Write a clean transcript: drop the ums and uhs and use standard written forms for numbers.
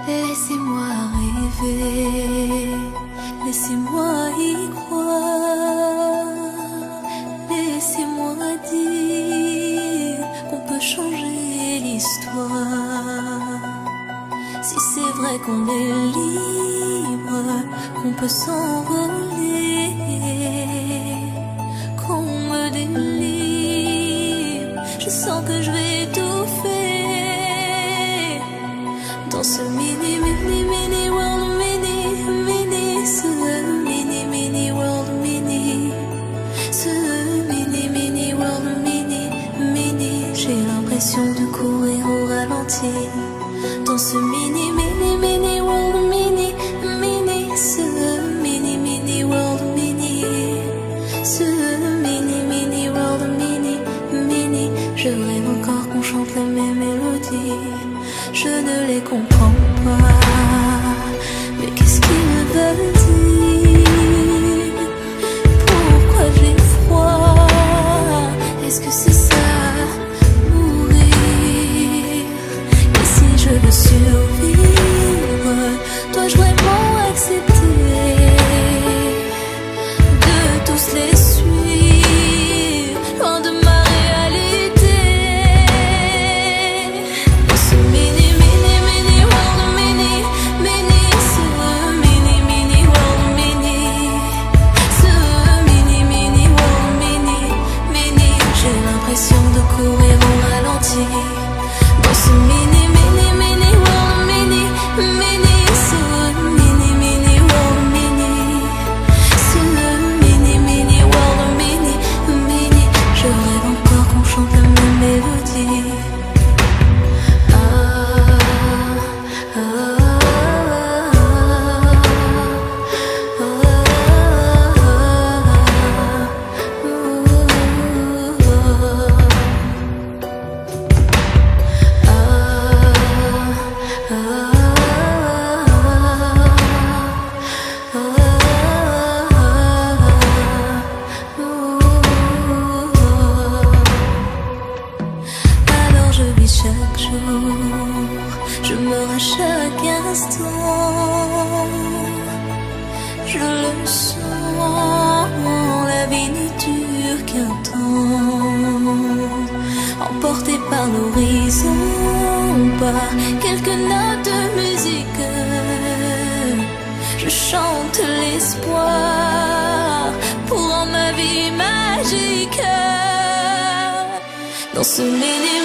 Laissez-moi rêver, laissez-moi y croire, laissez-moi dire qu'on peut changer l'histoire. Si c'est vrai qu'on est libre, qu'on peut s'envoler, qu'on me délivre, je sens que je vais étouffer dans ce mini world, ce mini world, ce mini world, j'ai l'impression de courir au ralenti dans ce mini world, ce mini world, ce mini world, je rêve encore qu'on chante la même mélodie. Je ne les comprends pas, mais qu'est-ce qu'ils veulent dire? Pourquoi j'ai froid? Est-ce que c'est ça, mourir? Et si je veux survivre, dois-je vraiment accepter de tous les suivre, loin de ma réalité? Dans ce mini world, ce mini world, ce mini world, j'ai l'impression de courir au ralenti dans ce mini world, ce mini world, ce mini world, je rêve encore qu'on chante la même mélodie. Alors je vis chaque jour, je meurs à chaque instant, je le sens, la vie ne dure qu'un temps, emporté par l'horizon, par quelques notes de musique, je chante l'espoir pour rendre ma vie magique dans ce mini